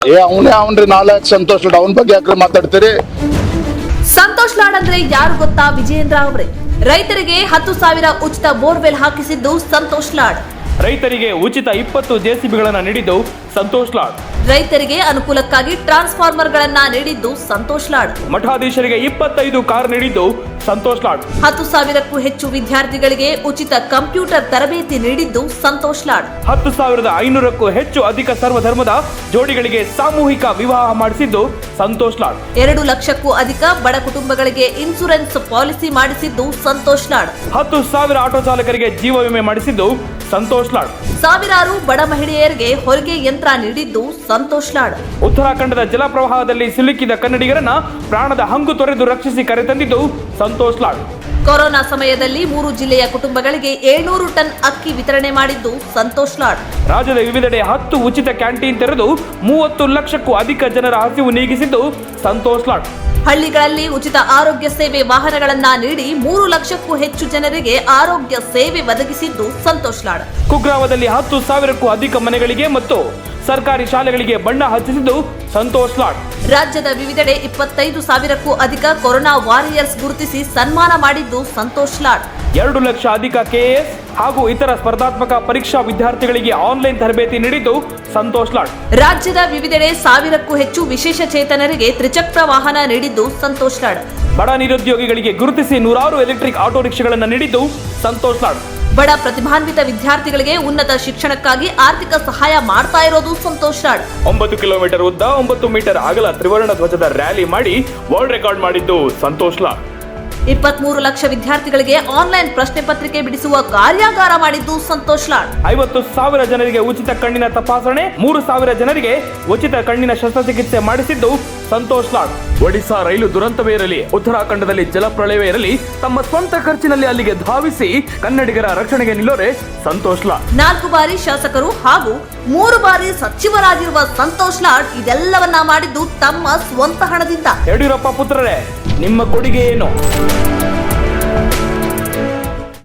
ಅವನ್ರಿ ನಾಲ್ಕು ಸಂತೋಷ್ ಲಾಡ್ ಅವನ ಬಗ್ಗೆ ಯಾಕ್ರೆ ಮಾತಾಡ್ತೀರಿ? ಸಂತೋಷ್ ಲಾಡ್ ಅಂದ್ರೆ ಯಾರು ಗೊತ್ತಾ? ವಿಜಯೇಂದ್ರ ಅವರೇ. ರೈತರಿಗೆ 10,000 ಉಚಿತ ಬೋರ್ವೆಲ್ ಹಾಕಿಸಿದ್ದು ಸಂತೋಷ್ ಲಾಡ್. ರೈತರಿಗೆ ಉಚಿತ 20 ಜೆಸಿಬಿಗಳನ್ನು ನೀಡಿದ್ದು ಸಂತೋಷ್ ಲಾಡ್. ರೈತರಿಗೆ ಅನುಕೂಲಕ್ಕಾಗಿ ಟ್ರಾನ್ಸ್ಫಾರ್ಮರ್ಗಳನ್ನ ನೀಡಿದ್ದು ಸಂತೋಷ್ ಲಾಡ್. ಮಠಾಧೀಶರಿಗೆ 25 ಕಾರ್ ನೀಡಿದ್ದು ಸಂತೋಷ್ ಲಾಡ್. 10,000ಕ್ಕೂ ಹೆಚ್ಚು ವಿದ್ಯಾರ್ಥಿಗಳಿಗೆ ಉಚಿತ ಕಂಪ್ಯೂಟರ್ ತರಬೇತಿ ನೀಡಿದ್ದು ಸಂತೋಷ್ ಲಾಡ್. 10,500ಕ್ಕೂ ಹೆಚ್ಚು ಅಧಿಕ ಸರ್ವಧರ್ಮದ ಜೋಡಿಗಳಿಗೆ ಸಾಮೂಹಿಕ ವಿವಾಹ ಮಾಡಿಸಿದ್ದು ಸಂತೋಷ್ ಲಾಡ್. 2 ಲಕ್ಷಕ್ಕೂ ಅಧಿಕ ಬಡ ಕುಟುಂಬಗಳಿಗೆ ಇನ್ಸೂರೆನ್ಸ್ ಪಾಲಿಸಿ ಮಾಡಿಸಿದ್ದು ಸಂತೋಷ್ ಲಾಡ್. 10,000 ಆಟೋ ಚಾಲಕರಿಗೆ ಜೀವ ವಿಮೆ ಮಾಡಿಸಿದ್ದು ಸಂತೋಷ್ ಲಾಡ್. ಸಾವಿರಾರು ಬಡ ಮಹಿಳೆಯರಿಗೆ ಹೊಲಿಗೆ ಯಂತ್ರ ನೀಡಿದ್ದು ಸಂತೋಷ್ ಲಾಡ್. ಉತ್ತರಾಖಂಡದ ಜಲಪ್ರವಾಹದಲ್ಲಿ ಸಿಲುಕಿದ ಕನ್ನಡಿಗರನ್ನ ಪ್ರಾಣದ ಹಂಗು ತೊರೆದು ರಕ್ಷಿಸಿ ಕರೆತಂದಿದ್ದು ಸಂತೋಷ್ ಲಾಡ್. ಕೊರೋನಾ ಸಮಯದಲ್ಲಿ 3 ಜಿಲ್ಲೆಯ ಕುಟುಂಬಗಳಿಗೆ 700 ಟನ್ ಅಕ್ಕಿ ವಿತರಣೆ ಮಾಡಿದ್ದು ಸಂತೋಷ್ ಲಾಡ್. ರಾಜ್ಯದ ವಿವಿಧೆಡೆ 10 ಉಚಿತ ಕ್ಯಾಂಟೀನ್ ತೆರೆದು 30 ಲಕ್ಷಕ್ಕೂ ಅಧಿಕ ಜನರ ಹಸಿವು ನೀಗಿಸಿದ್ದು ಸಂತೋಷ್ ಲಾಡ್. ಹಳ್ಳಿಗಳಲ್ಲಿ ಉಚಿತ ಆರೋಗ್ಯ ಸೇವೆ ವಾಹನಗಳನ್ನ ನೀಡಿ 3 ಲಕ್ಷಕ್ಕೂ ಹೆಚ್ಚು ಜನರಿಗೆ ಆರೋಗ್ಯ ಸೇವೆ ಒದಗಿಸಿದ್ದು ಸಂತೋಷ್ ಲಾಡ್. ಕುಗ್ರಾಮದಲ್ಲಿ 10,000ಕ್ಕೂ ಅಧಿಕ ಮನೆಗಳಿಗೆ ಮತ್ತು ಸರ್ಕಾರಿ ಶಾಲೆಗಳಿಗೆ ಬಣ್ಣ ಹಚ್ಚಿಸಿದ್ದು ಸಂತೋಷ್ ಲಾಡ್. ರಾಜ್ಯದ ವಿವಿಧೆಡೆ 25,000ಕ್ಕೂ ಅಧಿಕ ಕೊರೋನಾ ವಾರಿಯರ್ಸ್ ಗುರುತಿಸಿ ಸನ್ಮಾನ ಮಾಡಿದ್ದು ಸಂತೋಷ್ ಲಾಡ್. 2 ಲಕ್ಷ ಅಧಿಕ ಕೆಎಎಸ್ ಹಾಗೂ ಇತರ ಸ್ಪರ್ಧಾತ್ಮಕ ಪರೀಕ್ಷಾ ವಿದ್ಯಾರ್ಥಿಗಳಿಗೆ ಆನ್ಲೈನ್ ತರಬೇತಿ ನೀಡಿದ್ದು ಸಂತೋಷ್ ಲಾಡ್. ರಾಜ್ಯದ ವಿವಿಧೆಡೆ 1,000ಕ್ಕೂ ಹೆಚ್ಚು ವಿಶೇಷ ಚೇತನರಿಗೆ ತ್ರಿಚಕ್ರ ವಾಹನ ನೀಡಿದ್ದು ಸಂತೋಷ್ ಲಾಡ್. ಬಡ ನಿರುದ್ಯೋಗಿಗಳಿಗೆ ಗುರುತಿಸಿ 100 ಎಲೆಕ್ಟ್ರಿಕ್ ಆಟೋ ರಿಕ್ಷಾಗಳನ್ನು ನೀಡಿದ್ದು ಸಂತೋಷ್ ಲಾಡ್. ಬಡ ಪ್ರತಿಭಾನ್ವಿತ ವಿದ್ಯಾರ್ಥಿಗಳಿಗೆ ಉನ್ನತ ಶಿಕ್ಷಣಕ್ಕಾಗಿ ಆರ್ಥಿಕ ಸಹಾಯ ಮಾಡ್ತಾ ಇರೋದು ಸಂತೋಷ್ ಲಾಡ್. 9 ಕಿಲೋಮೀಟರ್ ಉದ್ದ 9 ಮೀಟರ್ ಅಗಲ ತ್ರಿವರ್ಣ ಧ್ವಜದ ರ್ಯಾಲಿ ಮಾಡಿ ವರ್ಲ್ಡ್ ರೆಕಾರ್ಡ್ ಮಾಡಿದ್ದು ಸಂತೋಷ್ ಲಾಡ್. 23 ಲಕ್ಷ ವಿದ್ಯಾರ್ಥಿಗಳಿಗೆ ಆನ್ಲೈನ್ ಪ್ರಶ್ನೆ ಪತ್ರಿಕೆ ಬಿಡಿಸುವ ಕಾರ್ಯಾಗಾರ ಮಾಡಿದ್ದು ಸಂತೋಷ್ ಲಾಡ್. 50,000 ಜನರಿಗೆ ಉಚಿತ ಕಣ್ಣಿನ ತಪಾಸಣೆ, 3,000 ಜನರಿಗೆ ಉಚಿತ ಕಣ್ಣಿನ ಶಸ್ತ್ರಚಿಕಿತ್ಸೆ ಮಾಡಿಸಿದ್ದು ಸಂತೋಷ್ ಲಾಡ್. ಒಡಿಶಾ ರೈಲು ದುರಂತವೇ ಇರಲಿ, ಉತ್ತರಾಖಂಡದಲ್ಲಿ ಜಲಪ್ರಳಯವೇ ಇರಲಿ, ತಮ್ಮ ಸ್ವಂತ ಖರ್ಚಿನಲ್ಲಿ ಅಲ್ಲಿಗೆ ಧಾವಿಸಿ ಕನ್ನಡಿಗರ ರಕ್ಷಣೆಗೆ ನಿಲ್ಲೋರೆ ಸಂತೋಷ್ ಲಾಡ್. 4 ಬಾರಿ ಶಾಸಕರು ಹಾಗೂ 3 ಬಾರಿ ಸಚಿವರಾಗಿರುವ ಸಂತೋಷ್ ಲಾಡ್ ಇದೆಲ್ಲವನ್ನ ಮಾಡಿದ್ದು ತಮ್ಮ ಸ್ವಂತ ಹಣದಿಂದ. ಯಡಿಯೂರಪ್ಪ ಪುತ್ರರೇ, ನಿಮ್ಮ ಕೊಡುಗೆ ಏನು?